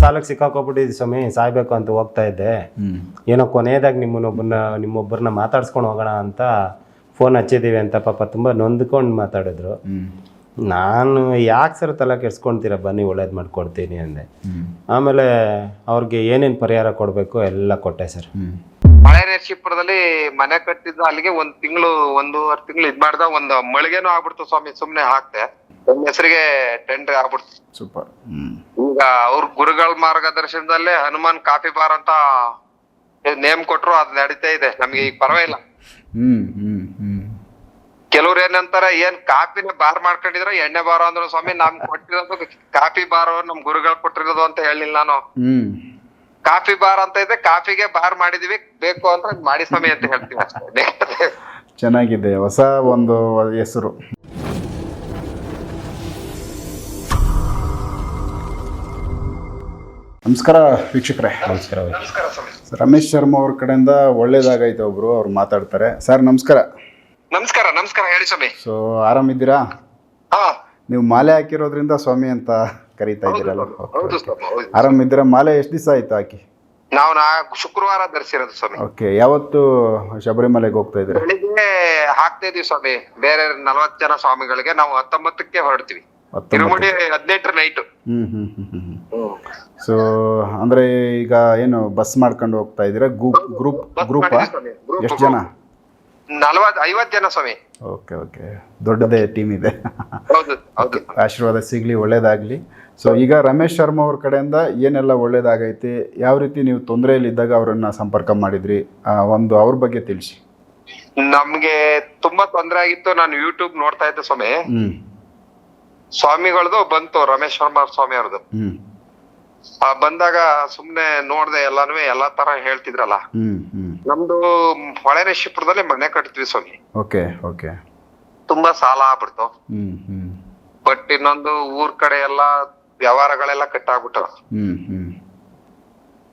ಸಾಲಕ್ಕೆ ಸಿಕ್ಕಾಕೊಬಿಟ್ಟಿದ್ವಿ ಸ್ವಾಮಿ, ಸಾಯ್ಬೇಕು ಅಂತ ಹೋಗ್ತಾ ಇದ್ದೆ. ಏನೋ ಕೊನೆಯದಾಗಿ ನಿಮ್ಮೊಬ್ಬರನ್ನ ಮಾತಾಡ್ಸ್ಕೊಂಡು ಹೋಗೋಣ ಅಂತ ಫೋನ್ ಹಚ್ಚಿದ್ದೀವಿ ಅಂತ ಪಾಪ ತುಂಬ ನೊಂದ್ಕೊಂಡು ಮಾತಾಡಿದ್ರು. ನಾನು ಯಾಕೆ ಸರ್ ತಲೆ ಕೆಡ್ಸ್ಕೊಳ್ತೀರಾ, ಬನ್ನಿ ಒಳ್ಳೇದು ಮಾಡ್ಕೊಡ್ತೀನಿ ಅಂದೆ. ಆಮೇಲೆ ಅವ್ರಿಗೆ ಏನೇನು ಪರಿಹಾರ ಕೊಡಬೇಕು ಎಲ್ಲ ಕೊಟ್ಟೆ ಸರ್. ಮಳೆ ನರಸೀಪುರದಲ್ಲಿ ಮನೆ ಕಟ್ಟಿದ್ದು ಅಲ್ಲಿಗೆ ಒಂದೂವರೆ ತಿಂಗಳು ಇದ್ ಮಾಡ್ದ, ಒಂದು ಮಳಿಗೆನೂ ಆಗ್ಬಿಡ್ತು ಸ್ವಾಮಿ. ಸುಮ್ನೆ ಹಾಕ್ತೆ, ನನ್ನ ಹೆಸರಿಗೆ ಟೆಂಡರ್ ಆಗ್ಬಿಡ್ತು. ಸೂಪರ್. ಈಗ ಅವ್ರ ಗುರುಗಳ ಮಾರ್ಗದರ್ಶನದಲ್ಲೇ ಹನುಮಾನ್ ಕಾಫಿ ಬಾರ್ ಅಂತ ನೇಮ್ ಕೊಟ್ರು, ಅದ್ ನಡೀತಾ ಇದೆ ನಮ್ಗೆ. ಈಗ ಪರವಾಗಿಲ್ಲ. ಕೆಲವ್ರು ಏನಂತಾರೆ, ಏನ್ ಕಾಫಿನ ಬಾರ್ ಮಾಡ್ಕೊಂಡಿದ್ರ ಎಣ್ಣೆ ಬಾರೋ ಅಂದ್ರು ಸ್ವಾಮಿ. ನಮ್ ಕೊಟ್ಟಿರೋದು ಕಾಫಿ ಬಾರ್ ನಮ್ ಗುರುಗಳು ಕೊಟ್ಟಿರೋದು ಅಂತ ಹೇಳಿಲ್ಲ ನಾನು. ಕಾಫಿ ಬಾರ್ ಅಂತ ಇದೆ, ಕಾಫಿಗೆ ಬಾರ್ ಮಾಡಿದೀವಿ, ಬೇಕು ಅಂತ ಮಾಡಿ ಸ್ವಾಮಿ ಅಂತ ಹೇಳ್ತೀವಿ ಅಷ್ಟೇ. ಚೆನ್ನಾಗಿದೆ, ಹೊಸ ಒಂದು ಹೆಸರು. ನಮಸ್ಕಾರ ವೀಕ್ಷಕರೇ. ನಮಸ್ಕಾರ. ನಮಸ್ಕಾರ ಸ್ವಾಮಿ. ರಮೇಶ್ ಶರ್ಮಾ ಅವ್ರ ಕಡೆಯಿಂದ ಒಳ್ಳೇದಾಗೈತೆ, ಒಬ್ರು ಅವ್ರು ಮಾತಾಡ್ತಾರೆ. ಸರ್ ನಮಸ್ಕಾರ. ನಮಸ್ಕಾರ. ನಮಸ್ಕಾರ, ಹೇಳಿ ಸ್ವಾಮಿ. ಸೊ ಆರಾಮಿದ್ದೀರಾ? ಹಾ, ನೀವು ಮಾಲೆ ಹಾಕಿರೋದ್ರಿಂದ ಸ್ವಾಮಿ ಅಂತ ಕರೀತಾ ಇದ್ದೀರಲ್ಲ? ಹೌದು ಸ್ವಾಮಿ, ಹೌದು. ಆರಾಮಿದ್ದೀರಾ? ಮಾಲೆ ಎಷ್ಟು ದಿವಸ ಆಯ್ತು ಹಾಕಿ? ನಾವು ಶುಕ್ರವಾರ ಧರಿಸಿರೋದು ಸ್ವಾಮಿ. ಓಕೆ, ಯಾವತ್ತು ಶಬರಿಮಲೆಗೆ ಹೋಗ್ತಾ ಇದ್ದೀರಾ? ಬೆಳಿಗ್ಗೆ ಹಾಕ್ತಾ ಇದೀವಿ ಸ್ವಾಮಿ. ಬೇರೆ 40 ಜನ ಸ್ವಾಮಿಗಳಿಗೆ. ನಾವು 19ಕ್ಕೆ ಹೊರಡ್ತೀವಿ. ತಿರುಮಡಿ 18 ನೈಟ್. ಸೊ ಅಂದ್ರೆ ಈಗ ಏನು ಬಸ್ ಮಾಡ್ಕೊಂಡು ಹೋಗ್ತಾ ಇದ್ದೀರಾ? ಗ್ರೂಪ್ ಎಷ್ಟು ಜನ? 50 ಜನ ಸ್ವಾಮಿ. ಓಕೆ ಓಕೆ, ದೊಡ್ಡದೇ ಟೀಮ್ ಇದೆ. ಹೌದು ಹೌದು. ಆಶೀರ್ವಾದ ಸಿಗ್ಲಿ, ಒಳ್ಳೇದಾಗ್ಲಿ. ಸೊ ಈಗ ರಮೇಶ್ ಶರ್ಮಾ ಅವ್ರ ಕಡೆಯಿಂದ ಏನೆಲ್ಲ ಒಳ್ಳೇದಾಗೈತೆ, ಯಾವ ರೀತಿ ನೀವು ತೊಂದರೆಯಲ್ಲಿದ್ದಾಗ ಅವರನ್ನ ಸಂಪರ್ಕ ಮಾಡಿದ್ರಿ, ಅವ್ರ ಬಗ್ಗೆ ತಿಳಿಸಿ. ನಮ್ಗೆ ತುಂಬಾ ತೊಂದರೆ ಆಗಿತ್ತು. ನಾನು ಯೂಟ್ಯೂಬ್ ನೋಡ್ತಾ ಇದ್ದೆ ಸ್ವಾಮಿ. ಸ್ವಾಮಿಗಳದು ಬಂತು, ರಮೇಶ್ ಶರ್ಮಾ ಸ್ವಾಮಿ ಅವ್ರದ್ದು. ಬಂದಾಗ ಸುಮ್ನೆ ನೋಡ್ದೆ, ಎಲ್ಲಾ ತರ ಹೇಳ್ತಿದ್ರಲ್ಲ. ನಮ್ದು ಹೊಳೆ ನರಸೀಪುರದಲ್ಲಿ ಮನೆ ಕಟ್ತೀವಿ ಸ್ವಾಮಿ. Okay okay. ತುಂಬಾ ಸಾಲ ಆಗ್ಬಿಡ್ತು. ಬಟ್ ಇನ್ನೊಂದು ಊರ್ ಕಡೆ ಎಲ್ಲಾ ವ್ಯವಹಾರಗಳೆಲ್ಲ ಕಟ್ಟಾಗ್ಬಿಟ್ಟು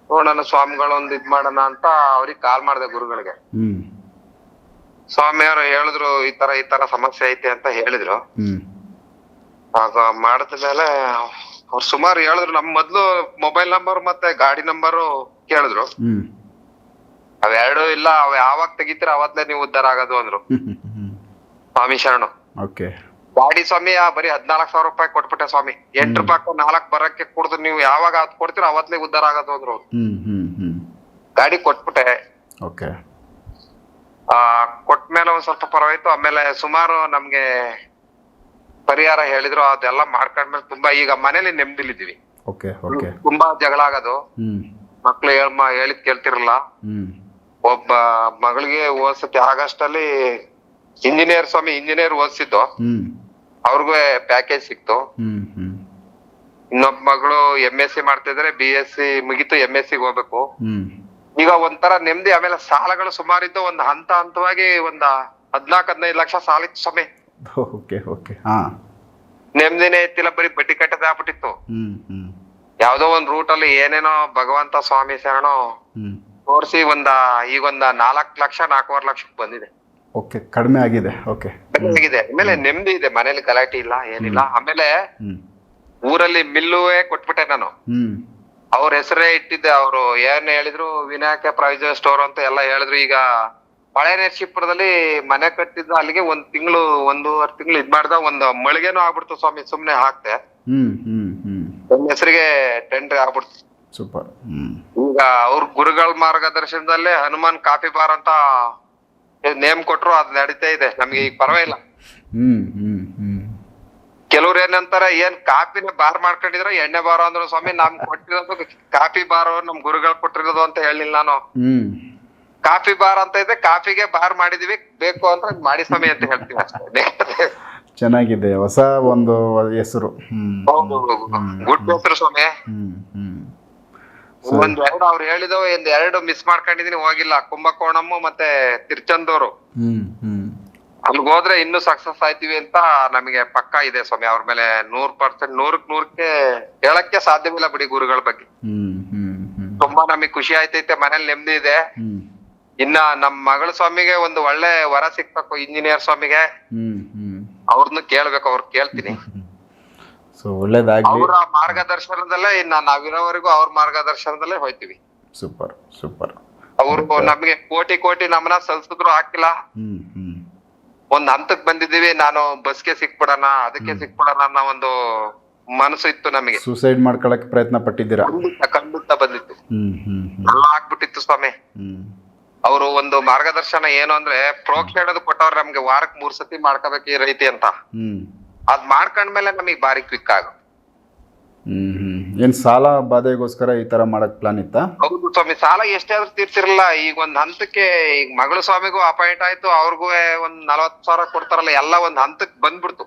ನೋಡೋಣ ಸ್ವಾಮಿಗಳೊಂದ್ ಇದ್ ಮಾಡೋಣ ಅಂತ ಅವ್ರಿಗೆ ಕಾಲ್ ಮಾಡ್ದೆ ಗುರುಗಳಿಗೆ. ಸ್ವಾಮಿ ಅವರು ಹೇಳಿದ್ರು, ಈ ತರ ಸಮಸ್ಯೆ ಐತೆ ಅಂತ ಹೇಳಿದ್ರು. ಆಗ ಮಾಡಿದ್ಮೇಲೆ ಅವ್ರು ಸುಮಾರು ಹೇಳಿದ್ರು. ನಮ್ ಮೊದ್ಲು ಮೊಬೈಲ್ ನಂಬರ್ ಮತ್ತೆ ಗಾಡಿ ನಂಬರ್ ಕೇಳಿದ್ರು. ಅವೆರಡು ಇಲ್ಲ, ಅವ್ ಯಾವಾಗ ತೆಗಿತೀರ ಅವತ್ತೇ ನೀವು ಉದ್ಧಾರ ಆಗೋದು ಅಂದ್ರು ಸ್ವಾಮಿ ಶರಣು. ಗಾಡಿ ಸ್ವಾಮಿ ಬರೀ 14,000 ರೂಪಾಯಿ ಕೊಟ್ಬಿಟ್ಟೆ ಸ್ವಾಮಿ. 8 ರೂಪಾಯಿ 4 ಬರಕ್ಕೆ ಕೊಡ್ದು, ನೀವು ಯಾವಾಗ ಅದ್ ಕೊಡ್ತೀರ ಅವತ್ತೇ ಉದ್ಧಾರ ಆಗೋದು ಅಂದ್ರು. ಗಾಡಿ ಕೊಟ್ಬಿಟ್ಟೆ. ಕೊಟ್ಮೇಲೆ ಒಂದ್ ಸ್ವಲ್ಪ ಪರವಾಯ್ತು. ಆಮೇಲೆ ಸುಮಾರು ನಮ್ಗೆ ಪರಿಹಾರ ಹೇಳಿದ್ರು, ಅದೆಲ್ಲ ಮಾಡ್ಕೊಂಡ್ಮೇಲೆ ತುಂಬಾ ಈಗ ಮನೇಲಿ ನೆಮ್ಮದಿಲಿದ್ದೀವಿ. ತುಂಬಾ ಜಗಳ ಆಗೋದು, ಮಕ್ಳು ಹೇಳಿದ್ ಕೇಳ್ತಿರಲ್ಲ. ಒಬ್ಬ ಮಗಳಿಗೆ ಓದ್ಸತಿ ಆಗಸ್ಟ್ ಅಲ್ಲಿ ಇಂಜಿನಿಯರ್ ಓದಿಸಿದ್ದು, ಅವ್ರಿಗೂ ಪ್ಯಾಕೇಜ್ ಸಿಕ್ತು. ಇನ್ನೊಬ್ಬ ಮಗಳು MSc ಮಾಡ್ತಿದ್ರೆ, BSc ಮುಗಿತು, MSc ಹೋಗ್ಬೇಕು. ಈಗ ಒಂಥರ ನೆಮ್ಮದಿ. ಆಮೇಲೆ ಸಾಲಗಳು ಸುಮಾರಿದ್ದು, ಒಂದ್ ಹಂತವಾಗಿ ಒಂದ್ 14-15 ಲಕ್ಷ ಸಾಲ ಇತ್ತು ಸ್ವಾಮಿ. ನೆಮ್ಮದಿನೇ ಇತ್ತಿಲ್ಲ, ಬರೀ ಬಡ್ಡಿ ಕಟ್ಟದ ಆಗ್ಬಿಟ್ಟಿತ್ತು. ಯಾವ್ದೋ ಒಂದ್ ರೂಟ್ ಅಲ್ಲಿ ಏನೇನೋ ಭಗವಂತ ಸ್ವಾಮಿ ಶರಣು ತೋರಿಸಿ ಈಗ 4 ಲಕ್ಷ 4.25 ಲಕ್ಷಕ್ಕೆ ಬಂದಿದೆ. ಕಡಿಮೆ ಆಗಿದೆ. ಆಮೇಲೆ ನೆಮ್ಮದಿ ಇದೆ, ಮನೇಲಿ ಗಲಾಟೆ ಇಲ್ಲ, ಏನಿಲ್ಲ. ಆಮೇಲೆ ಊರಲ್ಲಿ ಮಿಲ್ಲುವೇ ಕೊಟ್ಬಿಟ್ಟೆ ನಾನು. ಅವ್ರ ಹೆಸರೇ ಇಟ್ಟಿದ್ದೆ. ಅವ್ರು ಏನ್ ಹೇಳಿದ್ರು, ವಿನಾಯಕ ಪ್ರಾವಿಜನ್ ಸ್ಟೋರ್ ಅಂತ ಎಲ್ಲ ಹೇಳಿದ್ರು. ಈಗ ಹೊಳೆ ನರಸೀಪುರದಲ್ಲಿ ಮನೆ ಕಟ್ಟಿದ್ದು ಅಲ್ಲಿಗೆ ಒಂದೂವರೆ ತಿಂಗಳು ಇದ್ ಮಾಡ್ದ, ಒಂದು ಮಳಿಗೆನೂ ಆಗ್ಬಿಡ್ತು ಸ್ವಾಮಿ. ಸುಮ್ನೆ ಹಾಕ್ತೆ, ನನ್ನ ಹೆಸರಿಗೆ ಟೆಂಡರ್ ಆಗ್ಬಿಡ್ತು. ಸೂಪರ್. ಈಗ ಅವ್ರ ಗುರುಗಳ ಮಾರ್ಗದರ್ಶನದಲ್ಲೇ ಹನುಮಾನ್ ಕಾಫಿ ಬಾರ್ ಅಂತ ನೇಮ್ ಕೊಟ್ರು, ಅದ್ ನಡೀತಾ ಇದೆ ನಮ್ಗೆ. ಈಗ ಪರವಾಗಿಲ್ಲ. ಕೆಲವ್ರು ಏನಂತಾರೆ, ಏನ್ ಕಾಫಿನ ಬಾರ್ ಮಾಡ್ಕೊಂಡಿದ್ರ ಎಣ್ಣೆ ಬಾರೋ ಅಂದ್ರು ಸ್ವಾಮಿ. ನಮ್ ಕೊಟ್ಟಿರೋದು ಕಾಫಿ ಬಾರ್ ನಮ್ ಗುರುಗಳು ಕೊಟ್ಟಿರೋದು ಅಂತ ಹೇಳಿಲ್ಲ ನಾನು. ಕಾಫಿ ಬಾರ್ ಅಂತ ಇದೆ, ಕಾಫಿಗೆ ಬಾರ್ ಮಾಡಿದೀವಿ, ಬೇಕು ಅಂತ ಮಾಡಿ ಸ್ವಾಮಿ ಅಂತ ಹೇಳ್ತೀವಿ ಅಷ್ಟೇ. ಚೆನ್ನಾಗಿದೆ, ಹೊಸ ಒಂದು ಹೆಸರು. ಗುಡ್ ಹೆಸರು ಸ್ವಾಮಿ. ಒಂದೆರಡು ಅವ್ರು ಹೇಳಿದವು, ಎರಡು ಮಿಸ್ ಮಾಡ್ಕೊಂಡಿದೀನಿ, ಹೋಗಿಲ್ಲ. ಕುಂಭಕೋಣಮ್ಮು ಮತ್ತೆ ತಿರುಚಂದೂರು. ಅಲ್ಲಿಗೆ ಹೋದ್ರೆ ಇನ್ನೂ ಸಕ್ಸಸ್ ಆಯ್ತೀವಿ ಅಂತ ನಮಗೆ ಪಕ್ಕಾ ಇದೆ ಸ್ವಾಮಿ. ಅವ್ರ ಮೇಲೆ 100% 100ಕ್ಕೆ ಹೇಳಕ್ಕೆ ಸಾಧ್ಯವಿಲ್ಲ ಬಿಡಿ ಗುರುಗಳ ಬಗ್ಗೆ. ತುಂಬಾ ನಮಗ್ ಖುಷಿ ಆಯ್ತೈತೆ, ಮನೇಲಿ ನೆಮ್ಮದಿ ಇದೆ. ಇನ್ನ ನಮ್ ಮಗಳ ಸ್ವಾಮಿಗೆ ಒಂದು ಒಳ್ಳೆ ವರ ಸಿಕ್ಬೇಕು, ಇಂಜಿನಿಯರ್ ಸ್ವಾಮಿಗೆ. ಅವ್ರನ್ನ ಕೇಳ್ಬೇಕು, ಅವ್ರು ಕೇಳ್ತೀನಿ. ಸೊ ಸೊ ಒಳ್ಳೇದಾಗ್ಲಿ. ಅವರ ಮಾರ್ಗದರ್ಶನದಲ್ಲೇ ನಾವಿರೋವರೆಗೂ ಅವ್ರ ಮಾರ್ಗದರ್ಶನದಲ್ಲೇ ಹೋಯ್ತಿವಿ. Super super. ಅವ್ರು ನಮ್ಗೆ ಕೋಟಿ ಕೋಟಿ ನಮ್ಮನ್ನ ಸಲ್ಸಿದ್ರು ಹಾಕಿಲ್ಲ. ಒಂದ್ ಹಂತಕ್ ಬಂದಿದೀವಿ, ನಾನು ಬಸ್ಗೆ ಸಿಕ್ಬಿಡಣ ಅದಕ್ಕೆ ಸಿಕ್ಬಿಡಣ ಅನ್ನೋ ಒಂದು ಮನಸ್ಸು ಇತ್ತು ನಮಗೆ. ಸೂಸೈಡ್ ಮಾಡ್ಕೊಳಕ್ ಪ್ರಯತ್ನ ಪಟ್ಟಿದ್ದೀರಾ? ಖಂಡಿತ ಬಂದಿತ್ತು, ಎಲ್ಲ ಆಗ್ಬಿಟ್ಟಿತ್ತು ಸ್ವಾಮಿ. ಅವರು ಒಂದು ಮಾರ್ಗದರ್ಶನ ಏನು ಅಂದ್ರೆ ಪ್ರೋಕ್ಷಣದ ಕೊಟ್ಟವ್ರ ನಮ್ಗೆ ವಾರಕ್ 3 ಸತಿ ಮಾಡ್ಕೋಬೇಕು ಈ ರೀತಿ ಅಂತ. ಅದ್ ಮಾಡ್ಕೊಂಡ್ಮೇಲೆ ನಮಗ್ ಬಾರಿ ಕ್ವಿಕ್ ಆಗ. ಏನ್ ಸಾಲ ಬಾಧೆಗೋಸ್ಕರ ಈ ತರ ಮಾಡಕ್ ಪ್ಲಾನ್ ಇತ್ತಾ? ಹೌದು ಸ್ವಾಮಿ, ಸಾಲ ಎಷ್ಟೇ ಆದ್ರೂ ತೀರ್ತಿರಲ್ಲ. ಈಗ ಒಂದ್ ಹಂತಕ್ಕೆ ಈಗ ಮಗಳು ಸ್ವಾಮಿಗೂ ಅಪಾಯಿಂಟ್ ಆಯ್ತು, ಅವ್ರಿಗೂ ಒಂದ್ 40,000 ಕೊಡ್ತಾರಲ್ಲ, ಎಲ್ಲ ಒಂದ್ ಹಂತಕ್ ಬಂದ್ಬಿಡ್ತು.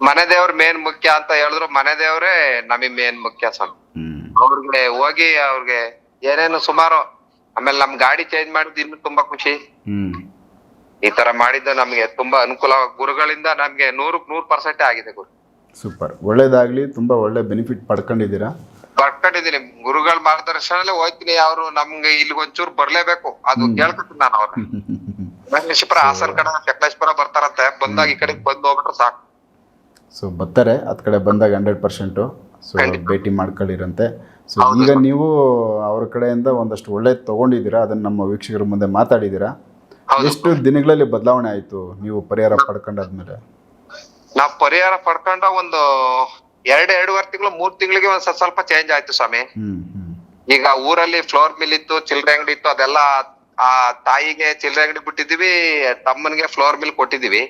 ಮನೆ ದೇವ್ರ ಮೇನ್ ಮುಖ್ಯ ಅಂತ ಹೇಳಿದ್ರು, ಮನೆ ದೇವ್ರೇ ನಮಗ್ ಮೇನ್ ಮುಖ್ಯ ಸ್ವಾಮಿ. ಅವ್ರಿಗೆ ಹೋಗಿ ಅವ್ರಿಗೆ ಏನೇನು ಸುಮಾರು, ಆಮೇಲೆ ನಮ್ ಗಾಡಿ ಚೇಂಜ್ ಮಾಡಿದ್ದು ಇನ್ನು ತುಂಬಾ ಖುಷಿ. ಈ ತರ ಮಾಡಿದ್ದು ನಮ್ಗೆ ತುಂಬಾ ಅನುಕೂಲ, ಗುರುಗಳಿಂದ ನಮ್ಗೆ 100% ಆಗಿದೆ ಗುರು. ಸೂಪರ್, ಒಳ್ಳೇದಾಗ್ಲಿ. ತುಂಬಾ ಒಳ್ಳೆ ಬೆನಿಫಿಟ್ ಪಡ್ಕೊಂಡಿದ್ದೀರಾ? ಪಡ್ಕೊಂಡಿದೀನಿ, ಗುರುಗಳ ಮಾರ್ಗದರ್ಶನಲ್ಲೇ ಹೋಗ್ತೀನಿ. ಅವ್ರು ನಮ್ಗೆ ಇಲ್ಲಿ ಒಂಚೂರು ಬರ್ಲೇಬೇಕು, ಅದು ಕೇಳ್ಕೊತೀನಿ ನಾನು ಅವ್ರ. ಗಣೇಶಪುರ ಹಾಸನ ಕಡೆ ಸಕಲೇಶ್ಪುರ ಬರ್ತಾರಂತೆ, ಬಂದಾಗ ಈ ಕಡೆ ಬಂದು ಹೋಗ್ಬಿಟ್ರೆ ಸಾಕು. ಸೊ ಬರ್ತಾರೆ, ಅದ್ ಕಡೆ ಬಂದಾಗ 100%. ಸೊ ಭೇಟಿ ಮಾಡ್ಕೊಳ್ಳಿರಂತೆ. ಸೊ ಈಗ ನೀವು ಅವ್ರ ಕಡೆಯಿಂದ ಒಂದಷ್ಟು ಒಳ್ಳೇದು ತಗೊಂಡಿದ್ದೀರಾ, ಅದನ್ನ ನಮ್ಮ ವೀಕ್ಷಕರ ಮುಂದೆ ಮಾತಾಡಿದ್ದೀರಾ. ಎಷ್ಟು ದಿನಗಳಲ್ಲಿ ಬದಲಾವಣೆ ಆಯ್ತು ನೀವು ಪರಿಹಾರ ಪಡ್ಕೊಂಡಾದ್ಮೇಲೆ? ನಾವ್ ಪರಿಹಾರ ಪಡ್ಕೊಂಡ ಒಂದು 2-2.5 ತಿಂಗಳು 3 ತಿಂಗಳಿಗೆ ಒಂದ್ ಸ್ವಲ್ಪ ಚೇಂಜ್ ಆಯ್ತು ಸ್ವಾಮಿ. ಈಗ ಊರಲ್ಲಿ ಫ್ಲೋರ್ ಮಿಲ್ ಇತ್ತು, ಚಿಲ್ಲರೆ ಅಂಗಡಿ ಇತ್ತು, ಅದೆಲ್ಲ ಆ ತಾಯಿಗೆ ಚಿಲ್ಲರೆ ಅಂಗಡಿ ಬಿಟ್ಟಿದೀವಿ, ತಮ್ಮನಿಗೆ ಫ್ಲೋರ್ ಮಿಲ್ ಕೊಟ್ಟಿದೀವಿ.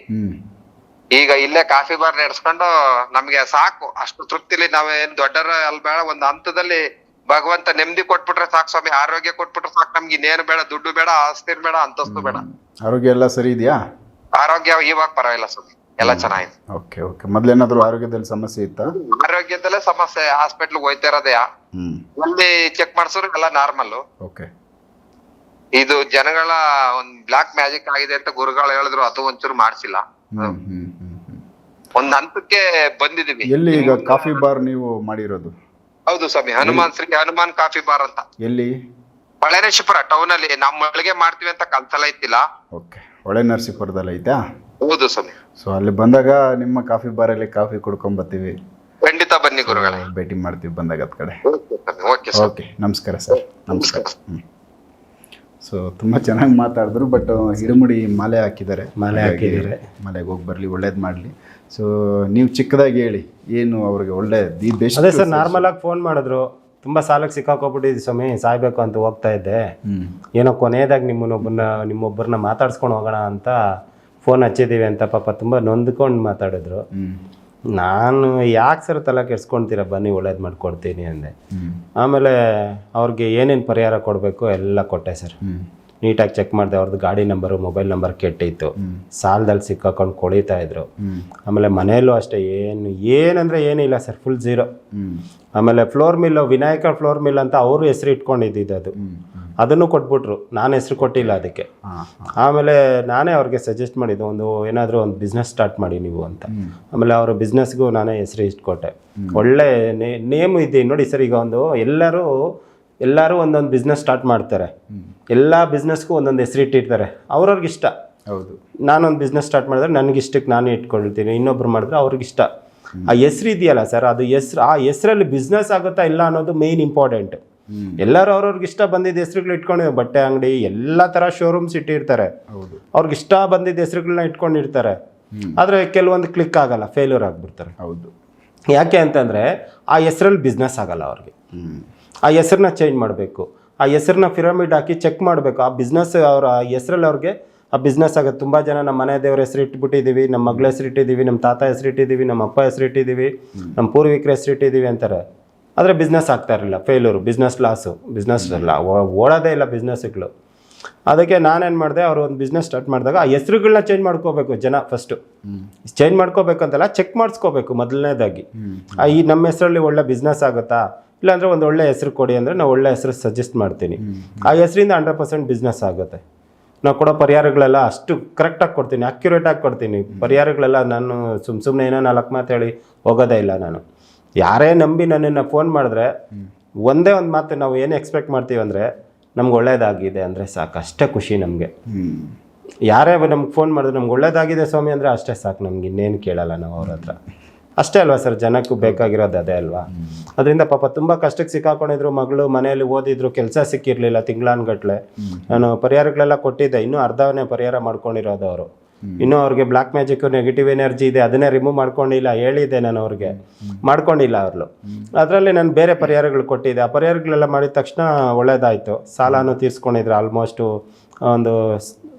ಈಗ ಇಲ್ಲೇ ಕಾಫಿ ಬಾರ್ ನಡೆಸ್ಕೊಂಡು ನಮ್ಗೆ ಸಾಕು, ಅಷ್ಟು ತೃಪ್ತಿಲಿ ನಾವೇನ್ ದೊಡ್ಡರ ಅಲ್ಲಿ ಬೇಡ. ಒಂದ್ ಹಂತದಲ್ಲಿ ಭಗವಂತ ನೆಮ್ಮದಿ ಕೊಟ್ಬಿಟ್ರೆ ಸಾಕು ಸ್ವಾಮಿ, ಆರೋಗ್ಯ ಕೊಟ್ಬಿಟ್ರೆ ಸಾಕು. ನಮ್ಗೆ ಇನ್ನೇನು ಬೇಡ, ದುಡ್ಡು ಬೇಡ, ಆಸ್ತಿ ಬೇಡ, ಅಂತಸ್ತು ಬೇಡ. ಆರೋಗ್ಯ ಎಲ್ಲ ಸರಿ ಇದೆಯಾ? ಆರೋಗ್ಯ ಇವಾಗ ಪರವಾಗಿಲ್ಲ ಸ್ವಾಮಿ, ಎಲ್ಲ ಚೆನ್ನಾಗಿದೆ. Okay okay. ಮೊದ್ಲೇನಾದ್ರು ಆರೋಗ್ಯದಲ್ಲಿ ಸಮಸ್ಯೆ ಇತ್ತಾ? ಆರೋಗ್ಯದಲ್ಲೇ ಸಮಸ್ಯೆ, ಹಾಸ್ಪಿಟ್ಲ್ ಹೋಯ್ತಾ ಇರೋದೇ. ಅಲ್ಲಿ ಚೆಕ್ ಮಾಡ್ಸೋರು ಎಲ್ಲ ನಾರ್ಮಲ್. ಓಕೆ. ಇದು ಜನಗಳ ಒಂದ್ ಬ್ಲಾಕ್ ಮ್ಯಾಜಿಕ್ ಆಗಿದೆ ಅಂತ ಗುರುಗಳು ಹೇಳಿದ್ರು, ಅದು ಒಂಚೂರು ಮಾಡ್ಸಿಲ್ಲ. ಒಂದ್ ಹಂತಕ್ಕೆ ಬಂದಿದೀವಿ. ಎಲ್ಲಿ ಈಗ ಕಾಫಿ ಬಾರ್ ನೀವು ಮಾಡಿರೋದು? ಹೌದು ಸ್ವಾಮಿ, ಹನುಮಾನ್ ಕಾಫಿ ಬಾರ್ ಅಂತ. ಎಲ್ಲಿ? ಹೊಳೆನರಸೀಪುರ ಟೌನ್ ಅಲ್ಲಿ. ನಮ್ಮ ಒಳಗೆ ಮಾಡ್ತೀವಿ ಅಂತ ಕನ್ಸಲ ಇತ್ತಿಲ್ಲ. ಓಕೆ, ಹೊಳೆನರಸೀಪುರದಲ್ಲಿ ಐತಾ? ಹೌದು ಸ್ವಾಮಿ. ಸೊ ಅಲ್ಲಿ ಬಂದಾಗ ನಿಮ್ಮ ಕಾಫಿ ಬಾರಲ್ಲಿ ಕಾಫಿ ಕುಡ್ಕೊಂಡ್ ಬರ್ತೀವಿ. ಖಂಡಿತ ಬನ್ನಿ ಗುರುಗಳೇ, ಭೇಟಿ ಮಾಡ್ತೀವಿ ಬಂದಾಗ ಅದ್ ಕಡೆ. ಓಕೆ, ನಮಸ್ಕಾರ ಸರ್. ನಮಸ್ಕಾರ. ಸೊ ತುಂಬ ಚೆನ್ನಾಗಿ ಮಾತಾಡಿದ್ರು, ಬಟ್ ಹಿಡುಮುಡಿ ಮಾಲೆ ಹಾಕಿದ್ದಾರೆ. ಮಲೆಗೆ ಹೋಗಿ ಬರಲಿ, ಒಳ್ಳೇದು ಮಾಡಲಿ. ಸೊ ನೀವು ಚಿಕ್ಕದಾಗಿ ಹೇಳಿ, ಏನು ಅವ್ರಿಗೆ ಒಳ್ಳೆ ದಿ ಬೆಸ್ಟ್? ಅದೇ ಸರ್, ನಾರ್ಮಲ್ ಆಗಿ ಫೋನ್ ಮಾಡಿದ್ರು, ತುಂಬ ಸಾಲಕ್ಕೆ ಸಿಕ್ಕಾಕೊಬಿಟ್ಟಿದ್ವಿ ಸ್ವಾಮಿ, ಸಾಯ್ಬೇಕು ಅಂತ ಹೋಗ್ತಾ ಇದ್ದೆ, ಏನೋ ಕೊನೆಯದಾಗಿ ನಿಮ್ಮೊಬ್ಬರನ್ನ ಮಾತಾಡ್ಸ್ಕೊಂಡು ಹೋಗೋಣ ಅಂತ ಫೋನ್ ಹಚ್ಚಿದ್ದೀವಿ ಅಂತ ಪಾಪ ತುಂಬ ನೊಂದ್ಕೊಂಡು ಮಾತಾಡಿದ್ರು. ನಾನು ಯಾಕೆ ಸರ್ ತಲೆ ಕೆಡ್ಸ್ಕೊಳ್ತೀರ, ಬನ್ನಿ ಒಳ್ಳೇದು ಮಾಡ್ಕೊಡ್ತೀನಿ ಅಂದೆ. ಆಮೇಲೆ ಅವ್ರಿಗೆ ಏನೇನು ಪರಿಹಾರ ಕೊಡಬೇಕು ಎಲ್ಲ ಕೊಟ್ಟೆ ಸರ್. ನೀಟಾಗಿ ಚೆಕ್ ಮಾಡಿದೆ, ಅವ್ರದ್ದು ಗಾಡಿ ನಂಬರು, ಮೊಬೈಲ್ ನಂಬರ್ ಕೆಟ್ಟಿತ್ತು, ಸಾಲದಲ್ಲಿ ಸಿಕ್ಕಾಕೊಂಡು ಕೊಳಿತಾ ಇದ್ರು. ಆಮೇಲೆ ಮನೆಯಲ್ಲೂ ಅಷ್ಟೇ, ಏನಂದರೆ ಏನಿಲ್ಲ ಸರ್, ಫುಲ್ ಝೀರೋ. ಆಮೇಲೆ floor mill, Vinayaka floor mill ಅಂತ ಅವರು ಹೆಸರು ಇಟ್ಕೊಂಡಿದ್ದು, ಅದು ಅದನ್ನು ಕೊಟ್ಬಿಟ್ರು, ನಾನು ಹೆಸರು ಕೊಟ್ಟಿಲ್ಲ ಅದಕ್ಕೆ. ಆಮೇಲೆ ನಾನೇ ಅವ್ರಿಗೆ ಸಜೆಸ್ಟ್ ಮಾಡಿದ್ದು, ಏನಾದರೂ ಒಂದು ಬಿಸ್ನೆಸ್ ಸ್ಟಾರ್ಟ್ ಮಾಡಿ ನೀವು ಅಂತ. ಆಮೇಲೆ ಅವರ ಬಿಸ್ನೆಸ್ಗೂ ನಾನೇ ಹೆಸರು ಇಟ್ಕೊಟ್ಟೆ. ಒಳ್ಳೆ ನೇಮ್ ಇದೆ ನೋಡಿ ಸರ್. ಈಗ ಎಲ್ಲರೂ ಒಂದೊಂದು ಬಿಸ್ನೆಸ್ ಸ್ಟಾರ್ಟ್ ಮಾಡ್ತಾರೆ, ಎಲ್ಲ ಬಿಸ್ನೆಸ್ಗೂ ಒಂದೊಂದು ಹೆಸರು ಇಟ್ಟಿರ್ತಾರೆ, ಅವ್ರವ್ರಿಗೆ ಇಷ್ಟ. ಹೌದು, ನಾನೊಂದು ಬಿಸ್ನೆಸ್ ಸ್ಟಾರ್ಟ್ ಮಾಡಿದ್ರೆ ನನಗಿಷ್ಟಕ್ಕೆ ನಾನು ಇಟ್ಕೊಳ್ತೀನಿ, ಇನ್ನೊಬ್ರು ಮಾಡಿದ್ರೆ ಅವ್ರಿಗಿಷ್ಟ. ಆ ಹೆಸರು ಇದೆಯಲ್ಲ ಸರ್, ಅದು ಹೆಸರು, ಆ ಹೆಸರಲ್ಲಿ ಬಿಸ್ನೆಸ್ ಆಗುತ್ತಾ ಇಲ್ಲ ಅನ್ನೋದು ಮೇಯ್ನ್ ಇಂಪಾರ್ಟೆಂಟ್. ಎಲ್ಲರೂ ಅವ್ರವ್ರಿಗೆ ಇಷ್ಟ ಬಂದಿದ್ದ ಹೆಸರುಗಳು ಇಟ್ಕೊಂಡಿವೆ. ಬಟ್ಟೆ ಅಂಗಡಿ ಎಲ್ಲ ಥರ ಶೋರೂಮ್ಸ್ ಇಟ್ಟಿರ್ತಾರೆ, ಅವ್ರಿಗೆ ಇಷ್ಟ ಬಂದಿದ್ದ ಹೆಸರುಗಳನ್ನ ಇಟ್ಕೊಂಡಿರ್ತಾರೆ. ಆದರೆ ಕೆಲವೊಂದು ಕ್ಲಿಕ್ ಆಗಲ್ಲ, ಫೇಲ್ಯೂರ್ ಆಗಿಬಿಡ್ತಾರೆ. ಹೌದು, ಯಾಕೆ ಅಂತಂದರೆ ಆ ಹೆಸರಲ್ಲಿ ಬಿಸ್ನೆಸ್ ಆಗಲ್ಲ ಅವ್ರಿಗೆ. ಆ ಹೆಸರನ್ನ ಚೇಂಜ್ ಮಾಡಬೇಕು, ಆ ಹೆಸರನ್ನ ಪಿರಮಿಡ್ ಹಾಕಿ ಚೆಕ್ ಮಾಡಬೇಕು. ಆ ಬಿಸ್ನೆಸ್ ಅವರ ಹೆಸರಲ್ಲಿ ಅವ್ರಿಗೆ ಆ ಬಿಸ್ನೆಸ್ ಆಗುತ್ತೆ. ತುಂಬ ಜನ ನಮ್ಮ ಮನೆ ದೇವ್ರ ಹೆಸರು ಇಟ್ಬಿಟ್ಟಿದ್ದೀವಿ, ನಮ್ಮ ಮಗಳ ಹೆಸರು ಇಟ್ಟಿದ್ದೀವಿ, ನಮ್ಮ ತಾತ ಹೆಸರು ಇಟ್ಟಿದ್ದೀವಿ, ನಮ್ಮ ಅಪ್ಪ ಹೆಸರು ಇಟ್ಟಿದ್ದೀವಿ, ನಮ್ಮ ಪೂರ್ವಿಕರ ಹೆಸರು ಇಟ್ಟಿದ್ದೀವಿ ಅಂತಾರೆ. ಆದರೆ ಬಿಸ್ನೆಸ್ ಆಗ್ತಾ ಇರಲಿಲ್ಲ, ಫೇಲ್ಯೂರು, ಬಿಸ್ನೆಸ್ ಲಾಸು, ಬಿಸ್ನೆಸ್ ಇಲ್ಲ, ಓಡೋದೇ ಇಲ್ಲ ಬಿಸ್ನೆಸ್ಗಳು. ಅದಕ್ಕೆ ನಾನೇನು ಮಾಡಿದೆ, ಅವರು ಒಂದು ಬಿಸ್ನೆಸ್ ಸ್ಟಾರ್ಟ್ ಮಾಡಿದಾಗ ಆ ಹೆಸರುಗಳನ್ನ ಚೇಂಜ್ ಮಾಡ್ಕೋಬೇಕು ಜನ. ಫಸ್ಟು ಚೇಂಜ್ ಮಾಡ್ಕೋಬೇಕಂತಲ್ಲ, ಚೆಕ್ ಮಾಡಿಸ್ಕೋಬೇಕು ಮೊದಲನೇದಾಗಿ. ಈ ನಮ್ಮ ಹೆಸರಲ್ಲಿ ಒಳ್ಳೆ ಬಿಸ್ನೆಸ್ ಆಗುತ್ತಾ, ಇಲ್ಲಾಂದರೆ ಒಂದು ಒಳ್ಳೆ ಹೆಸರು ಕೊಡಿ ಅಂದರೆ ನಾವು ಒಳ್ಳೆ ಹೆಸರು ಸಜೆಸ್ಟ್ ಮಾಡ್ತೀನಿ. ಆ ಹೆಸರಿಂದ 100% ಬಿಸ್ನೆಸ್ ಆಗುತ್ತೆ. ನಾವು ಕೊಡೋ ಪರಿಹಾರಗಳೆಲ್ಲ ಅಷ್ಟು ಕರೆಕ್ಟಾಗಿ ಕೊಡ್ತೀನಿ, ಅಕ್ಯುರೇಟಾಗಿ ಕೊಡ್ತೀನಿ. ಪರಿಹಾರಗಳೆಲ್ಲ ನಾನು ಸುಮ್ಮನೆ ಏನೋ 4 ಮಾತು ಹೇಳಿ ಹೋಗೋದೇ ಇಲ್ಲ. ನಾನು ಯಾರೇ ನಂಬಿ ನನ್ನನ್ನು ಫೋನ್ ಮಾಡಿದ್ರೆ ಒಂದೇ ಒಂದು ಮಾತು ನಾವು ಏನು ಎಕ್ಸ್ಪೆಕ್ಟ್ ಮಾಡ್ತೀವಿ ಅಂದರೆ, ನಮ್ಗೆ ಒಳ್ಳೇದಾಗಿದೆ ಅಂದರೆ ಸಾಕು, ಅಷ್ಟೇ ಖುಷಿ ನಮಗೆ. ಯಾರೇ ನಮ್ಗೆ ಫೋನ್ ಮಾಡಿದ್ರೆ ನಮ್ಗೆ ಒಳ್ಳೇದಾಗಿದೆ ಸ್ವಾಮಿ ಅಂದರೆ ಅಷ್ಟೇ ಸಾಕು, ನಮ್ಗೆ ಇನ್ನೇನು ಕೇಳಲ್ಲ ನಾವು ಅವ್ರ ಹತ್ರ. ಅಷ್ಟೇ ಅಲ್ವಾ ಸರ್, ಜನಕ್ಕೂ ಬೇಕಾಗಿರೋದು ಅದೇ ಅಲ್ವಾ. ಅದರಿಂದ ಪಾಪ ತುಂಬ ಕಷ್ಟಕ್ಕೆ ಸಿಕ್ಕಾಕೊಂಡಿದ್ರು, ಮಗಳು ಮನೆಯಲ್ಲಿ ಓದಿದ್ರು, ಕೆಲಸ ಸಿಕ್ಕಿರಲಿಲ್ಲ ತಿಂಗಳಾನ್ಗಟ್ಲೆ. ನಾನು ಪರಿಹಾರಗಳೆಲ್ಲ ಕೊಟ್ಟಿದ್ದೆ, ಇನ್ನೂ ಅರ್ಧವನ್ನೇ ಪರಿಹಾರ ಮಾಡ್ಕೊಂಡಿರೋದು ಅವರು. ಇನ್ನೂ ಅವ್ರಿಗೆ ಬ್ಲ್ಯಾಕ್ ಮ್ಯಾಜಿಕ್ ನೆಗೆಟಿವ್ ಎನರ್ಜಿ ಇದೆ, ಅದನ್ನೇ ರಿಮೂವ್ ಮಾಡ್ಕೊಂಡಿಲ್ಲ, ಹೇಳಿದ್ದೆ ನಾನು ಅವ್ರಿಗೆ, ಮಾಡ್ಕೊಂಡಿಲ್ಲ ಅವರು. ಅದರಲ್ಲಿ ನಾನು ಬೇರೆ ಪರಿಹಾರಗಳು ಕೊಟ್ಟಿದ್ದೆ, ಆ ಪರಿಹಾರಗಳೆಲ್ಲ ಮಾಡಿದ ತಕ್ಷಣ ಒಳ್ಳೇದಾಯಿತು. ಸಾಲನೂ ತೀರಿಸ್ಕೊಂಡಿದ್ರು, ಆಲ್ಮೋಸ್ಟು ಒಂದು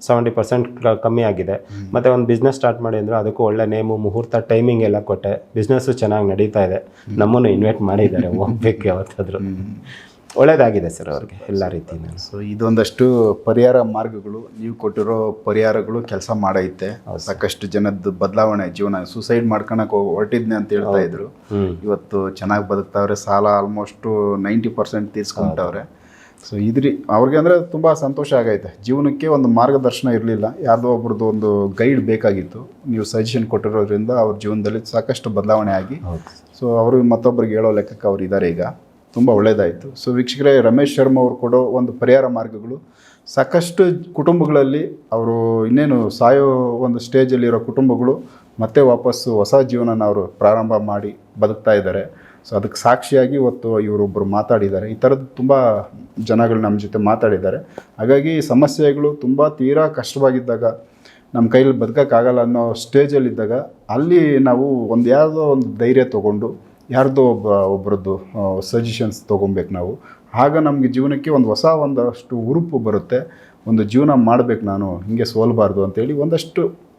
70% ಕಮ್ಮಿ ಆಗಿದೆ. ಮತ್ತು ಒಂದು ಬಿಸ್ನೆಸ್ ಸ್ಟಾರ್ಟ್ ಮಾಡಿ ಅಂದರು, ಅದಕ್ಕೂ ಒಳ್ಳೆ ನೇಮು, ಮುಹೂರ್ತ, ಟೈಮಿಂಗ್ ಎಲ್ಲ ಕೊಟ್ಟೆ. ಬಿಸ್ನೆಸ್ಸು ಚೆನ್ನಾಗಿ ನಡೀತಾ ಇದೆ, ನಮ್ಮನ್ನು ಇನ್ವೈಟ್ ಮಾಡಿದ್ದಾರೆ, ಹೋಗ್ಬೇಕು ಯಾವತ್ತಾದರೂ. ಒಳ್ಳೇದಾಗಿದೆ ಸರ್ ಅವ್ರಿಗೆ ಎಲ್ಲ ರೀತಿಯಿಂದ. ಸೊ ಇದೊಂದಷ್ಟು ಪರಿಹಾರ ಮಾರ್ಗಗಳು, ನೀವು ಕೊಟ್ಟಿರೋ ಪರಿಹಾರಗಳು ಕೆಲಸ ಮಾಡೈತೆ. ಸಾಕಷ್ಟು ಜನದ್ದು ಬದಲಾವಣೆ, ಜೀವನ ಸೂಸೈಡ್ ಮಾಡ್ಕೊಳಕ್ಕೆ ಹೊರಟಿದ್ನೆ ಅಂತ ಹೇಳ್ತಾ ಇದ್ರು, ಇವತ್ತು ಚೆನ್ನಾಗಿ ಬದುಕ್ತಾವ್ರೆ. ಸಾಲ ಆಲ್ಮೋಸ್ಟು 90% ತೀರ್ಸ್ಕೊಂತವ್ರೆ. ಸೊ ಅವ್ರಿಗೆ ಅಂದರೆ ತುಂಬ ಸಂತೋಷ ಆಗೈತೆ. ಜೀವನಕ್ಕೆ ಒಂದು ಮಾರ್ಗದರ್ಶನ ಇರಲಿಲ್ಲ, ಯಾರ್ದೋ ಒಬ್ರದ್ದು ಒಂದು ಗೈಡ್ ಬೇಕಾಗಿತ್ತು. ನೀವು ಸಜೆಷನ್ ಕೊಟ್ಟಿರೋದ್ರಿಂದ ಅವ್ರ ಜೀವನದಲ್ಲಿ ಸಾಕಷ್ಟು ಬದಲಾವಣೆ ಆಗಿ, ಸೊ ಅವರು ಮತ್ತೊಬ್ಬರಿಗೆ ಹೇಳೋ ಲೆಕ್ಕಕ್ಕೆ ಅವ್ರು ಇದ್ದಾರೆ ಈಗ. ತುಂಬ ಒಳ್ಳೆಯದಾಯಿತು. ಸೊ ವೀಕ್ಷಕರೇ, ರಮೇಶ್ ಶರ್ಮಾ ಅವರು ಕೊಡೋ ಒಂದು ಪರಿಹಾರ ಮಾರ್ಗಗಳು ಸಾಕಷ್ಟು ಕುಟುಂಬಗಳಲ್ಲಿ, ಅವರು ಇನ್ನೇನು ಸಾಯೋ ಒಂದು ಸ್ಟೇಜಲ್ಲಿರೋ ಕುಟುಂಬಗಳು ಮತ್ತೆ ವಾಪಸ್ಸು ಹೊಸ ಜೀವನನ ಅವರು ಪ್ರಾರಂಭ ಮಾಡಿ ಬದುಕ್ತಾ ಇದ್ದಾರೆ. ಸೊ ಅದಕ್ಕೆ ಸಾಕ್ಷಿಯಾಗಿ ಇವತ್ತು ಇವರೊಬ್ಬರು ಮಾತಾಡಿದ್ದಾರೆ. ಈ ಥರದ್ದು ತುಂಬ ಜನಗಳು ನಮ್ಮ ಜೊತೆ ಮಾತಾಡಿದ್ದಾರೆ. ಹಾಗಾಗಿ ಸಮಸ್ಯೆಗಳು ತುಂಬ ತೀರಾ ಕಷ್ಟವಾಗಿದ್ದಾಗ, ನಮ್ಮ ಕೈಲಿ ಬದುಕೋಕ್ಕಾಗಲ್ಲ ಅನ್ನೋ ಸ್ಟೇಜಲ್ಲಿದ್ದಾಗ, ಅಲ್ಲಿ ನಾವು ಯಾವುದೋ ಒಂದು ಧೈರ್ಯ ತೊಗೊಂಡು ಯಾರ್ದೋ ಒಬ್ಬರದ್ದು ಸಜೆಷನ್ಸ್ ತೊಗೊಬೇಕು ನಾವು. ಆಗ ನಮಗೆ ಜೀವನಕ್ಕೆ ಒಂದು ಒಂದಷ್ಟು ಹುರುಪು ಬರುತ್ತೆ. ಒಂದು ಜೀವನ ಮಾಡಬೇಕು, ನಾನು ಹಿಂಗೆ ಸೋಲ್ಬಾರ್ದು ಅಂತೇಳಿ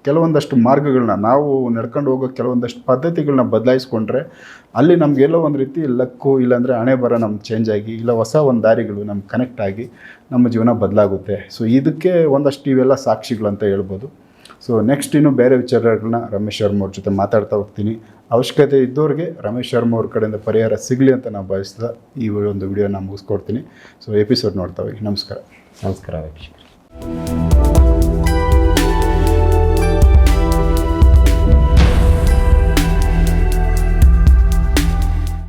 ಕೆಲವೊಂದಷ್ಟು ಮಾರ್ಗಗಳನ್ನ, ನಾವು ನಡ್ಕೊಂಡು ಹೋಗೋ ಕೆಲವೊಂದಷ್ಟು ಪದ್ಧತಿಗಳನ್ನ ಬದಲಾಯಿಸ್ಕೊಂಡ್ರೆ ಅಲ್ಲಿ ನಮಗೆಲ್ಲೋ ಒಂದು ರೀತಿ ಲಕ್ಕು, ಇಲ್ಲಾಂದರೆ ಹಣೆ ಬರ ನಮ್ಗೆ ಚೇಂಜ್ ಆಗಿ, ಇಲ್ಲ ಹೊಸ ಒಂದು ದಾರಿಗಳು ನಮ್ಗೆ ಕನೆಕ್ಟ್ ಆಗಿ ನಮ್ಮ ಜೀವನ ಬದಲಾಗುತ್ತೆ. ಸೊ ಇದಕ್ಕೆ ಒಂದಷ್ಟು ಇವೆಲ್ಲ ಸಾಕ್ಷಿಗಳಂತ ಹೇಳ್ಬೋದು. ಸೊ ನೆಕ್ಸ್ಟ್ ಇನ್ನೂ ಬೇರೆ ವಿಚಾರಗಳನ್ನ ರಮೇಶ್ ಶರ್ಮಾ ಅವ್ರ ಜೊತೆ ಮಾತಾಡ್ತಾ ಹೋಗ್ತೀನಿ. ಅವಶ್ಯಕತೆ ಇದ್ದವ್ರಿಗೆ ರಮೇಶ್ ಶರ್ಮಾ ಅವ್ರ ಕಡೆಯಿಂದ ಪರಿಹಾರ ಸಿಗಲಿ ಅಂತ ನಾವು ಭಾವಿಸ್ತಾ ಈ ಒಂದು ವಿಡಿಯೋನ ಮುಗಿಸ್ಕೊಡ್ತೀನಿ. ಸೊ ಎಪಿಸೋಡ್ ನೋಡ್ತಾ ಹೋಗಿ. ನಮಸ್ಕಾರ. ನಮಸ್ಕಾರ ವೀಕ್ಷಕರೇ.